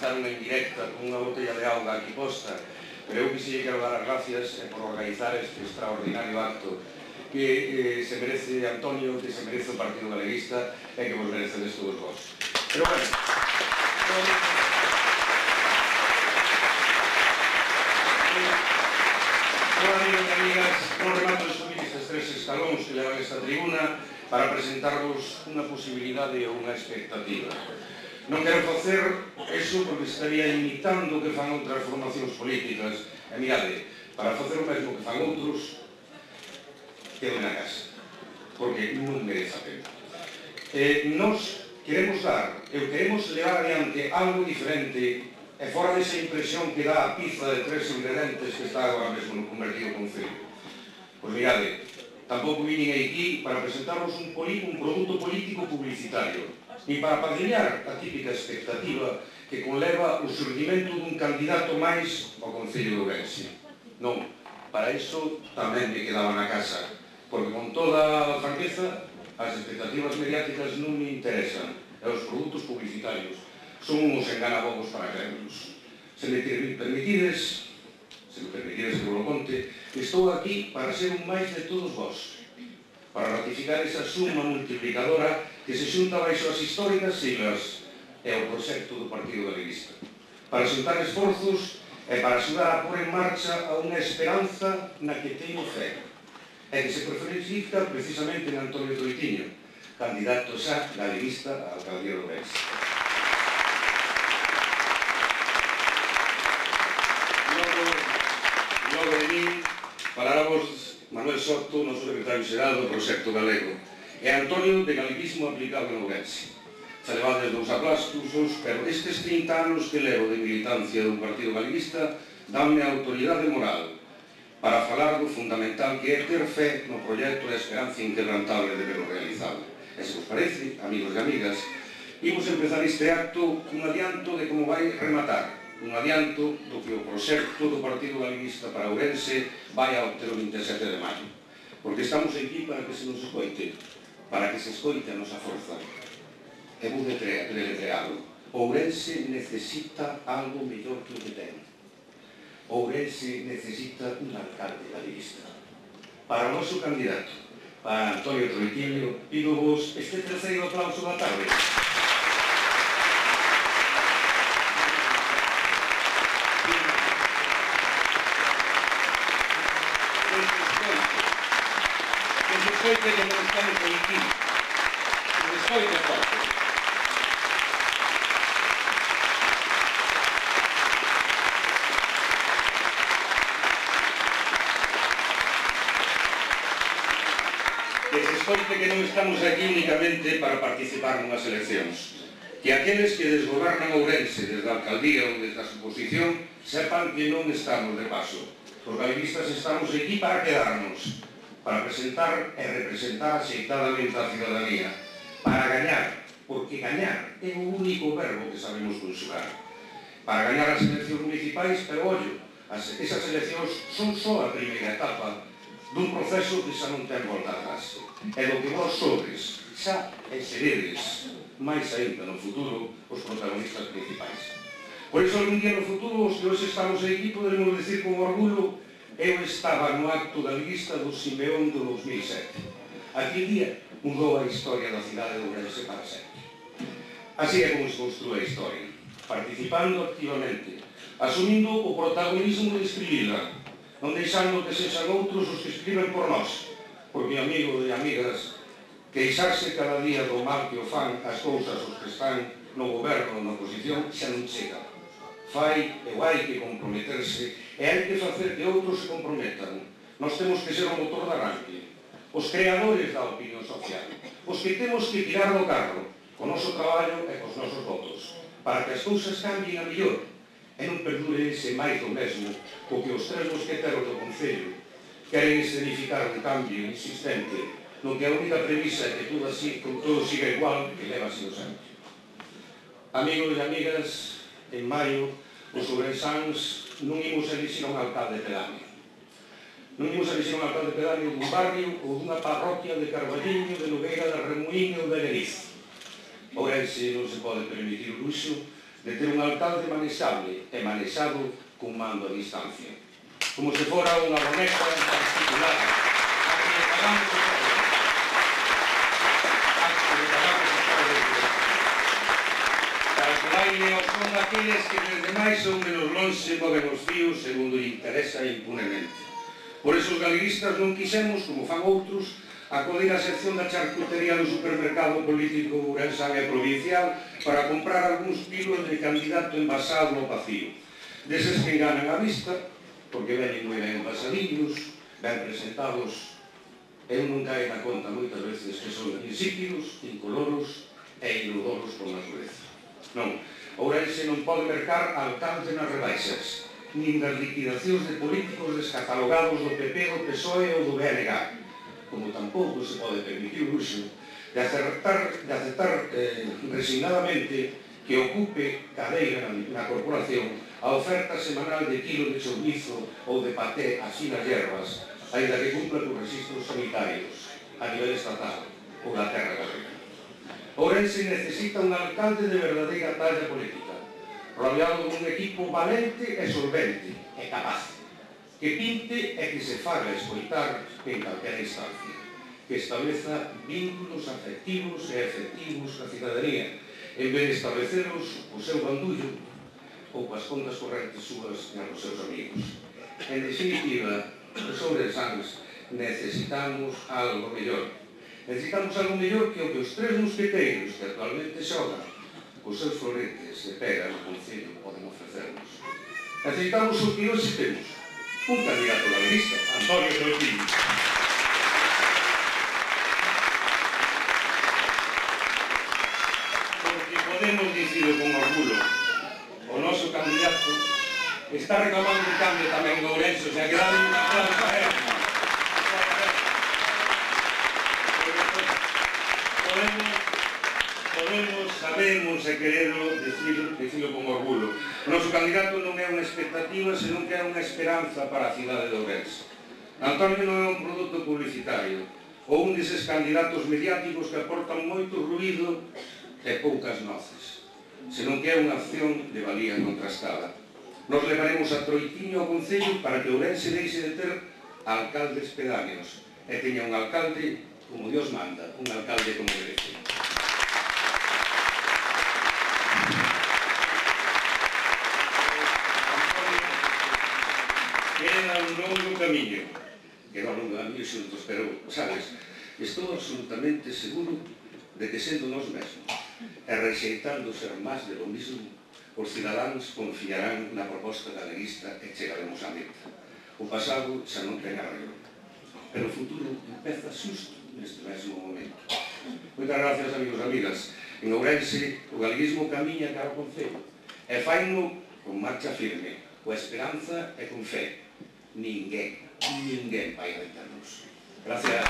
deixaron en directa con unha botella de auga aquí posta, pero eu que se lle quero dar as gracias por organizar este extraordinario acto que se merece Antonio, que se merece o Partido Galeguista e que vos merecedes todos vos. Pero bueno, amigos e amigas, non remato de subir estes tres escalóns que levan esta tribuna para presentarvos unha posibilidade ou unha expectativa. Non quero facer eso porque estaría imitando o que fan outras formacións políticas. E mirade, para facer o mesmo que fan outros, quedo na casa, porque non merece a pena. Nos queremos dar, queremos levar adiante algo diferente e fora desa impresión que dá a pizza de 3 ingredientes que está agora mesmo no convertido concello. Pois mirade, tampouco vinin aquí para presentarvos un produto político publicitario, ni para padriñar a típica expectativa que conleva o surgimento dun candidato máis ao Concello de Ourense. Non, para iso tamén me quedaba na casa, porque con toda a franqueza as expectativas mediáticas non me interesan, e os produtos publicitarios son uns enganabobos para creerlos. Se me permitides que vos lo conte, estou aquí para ser un máis de todos vós, para ratificar esa suma multiplicadora que se xunta baixo as históricas siglas e o proxecto do Partido Galeguista, para xuntar esforzos e para axudar a pôr en marcha a unha esperanza na que teño fe, e que se preferencia precisamente en Antonio Troitiño, candidato xa galeguista á alcaldía de Ourense. Logo de min falaramos Manuel Soto, noso secretario xeral do Proxecto Galego, e Antonio de Galeguismo aplicado en Ourense. Xa levades 2 aplausos, pero estes 30 anos que levo de militancia do Partido Galeguista danme a autoridade moral para falar do fundamental que é ter fe no proxecto e a esperanza inquebrantable de verlo realizado. E se vos parece, amigos e amigas, imos empezar este acto cun adianto de como vai rematar, un adianto do que o proxecto do Partido Galeguista para Ourense vai a obter o 27 de maio. Porque estamos aquí para que se nos escoite, para que se escoite a nosa forza. E vou deletrealo. Ourense necesita algo mellor que o que ten. Ourense necesita un alcalde galeguista. Para o noso candidato, para Antonio Troitiño, pido vos este terceiro aplauso da tarde. Que se escoite que non estamos aquí. Que se escoite forte. Que se escoite que non estamos aquí únicamente para participar nunhas eleccións. Que aqueles que desgobernan Ourense desde a alcaldía ou desde a suposición sepan que non estamos de paso. Os galeguistas estamos aquí para quedarnos, para presentar e representar axeitadamente a ciudadanía, para gañar, porque gañar é o único verbo que sabemos conxugar, para gañar as eleccións municipais, pero ollo, esas eleccións son só a primeira etapa dun proceso que xa non ten volta atrás, e do que vos sobres xa e seredes, máis ainda no futuro, os protagonistas principais. Por iso, algún día no futuro, os que hoxe estamos aquí, poderemos decir con orgullo: eu estaba no acto galeguista do Simeón do 2007. Aquel día mudou a historia da cidade de Ourense para sempre. Así é como se construe a historia, participando activamente, asumindo o protagonismo de escribila, non deixando que sexan outros os que escriben por nós, porque, amigos e amigas, queixarse cada día do mal que o fan as cousas os que están no goberno ou na oposición xa non chega. Fai e hai que comprometerse e hai que facer que outros se comprometan. Nós temos que ser o motor de arranque, os creadores da opinión social, os que temos que tirar do carro co noso traballo e cos nosos votos, para que as cousas cambien a mellor e non perdure ese máis do mesmo co que os 3 mosqueteros do Concello queren escenificar un cambio insistente no que a única premisa é que todo siga igual que leva sido sempre. Amigos e amigas, en maio os ourensáns non imos elixir un alcalde pedáneo. Non imos elixir un alcalde pedáneo dun barrio ou dunha parroquia de Carballiño, de Nogueira, de Remuín ou de Leriz. Ourense non se pode permitir o luxo de ter un alcalde manexable e manexado cun mando a distancia, como se fora unha boneca particular a que le pagamos o todo. Calculaine son aqueles que desde máis ou menos lonxe moven os fíos segundo lle interesa impunemente. Por eso os galeguistas non quixemos, como fan outros, acudir á sección da charcutería do supermercado político ourensán e provincial para comprar algúns kilos de candidato envasado ao vacío. Deses que enganan a vista, porque veñen moi ben envasadillos, ben presentados, eu non cae na conta moitas veces que son insípidos, incoloros e inodoros por natureza. Non, Ourense non pode mercar alcalde nas rebaixas, nin das liquidacións de políticos descatalogados do PP, do PSOE ou do BNG, como tampouco se pode permitir o luxo de aceptar resignadamente que ocupe cadeira na corporación a oferta semanal de kilos de chourizo ou de paté así nas hierbas, aínda que cumpla con registros sanitarios a nivel estatal ou da terra galega. Ourense necesita un alcalde de verdadeira talla política, rodeado dun equipo valente e solvente e capaz, que pinte e que se faga escoitar en calquera instancia, que estableza vínculos afectivos e efectivos ca cidadanía, en vez de estableceros o seu bandullo ou coas contas correntes súas e os seus amigos. En definitiva, os ourensáns necesitamos algo mellor. Necesitamos algo mellor que o que os tres mosqueteiros que actualmente xogan os seus floretes de pega no Concello poden ofrecernos. Necesitamos o que hoxe temos, un candidato galeguista, Antonio Troitiño. Porque podemos dicirlo con orgullo, o noso candidato está reclamando un cambio tamén de Ourense, o sea que dale un aplauso a él. Sabemos e queremos dicirlo con orgullo. O noso candidato non é unha expectativa, senón que é unha esperanza para a cidade de Ourense. Antonio non é un produto publicitario ou un deses candidatos mediáticos que aportan moito ruído e poucas noces, senón que é unha acción de valía contrastada. Nos levaremos a Troitiño ao Concello para que Ourense deixe de ter alcaldes pedáneos e teña un alcalde como Dios manda, un alcalde como merece. Queda un longo camiño, xuntos, pero, sabes, estou absolutamente seguro de que sendo nós mesmos e rexeitando ser máis de lo mismo, os cidadáns confiarán na proposta galeguista e chegaremos á meta. O pasado xa non ten arreglo, pero o futuro empeza xusto neste mesmo momento. Moitas gracias, amigos e amigas. En Ourense, o galeguismo camiña cara ao Concello e faino con marcha firme, coa esperanza e con fe. Ninguén vai retarnos. Gracias.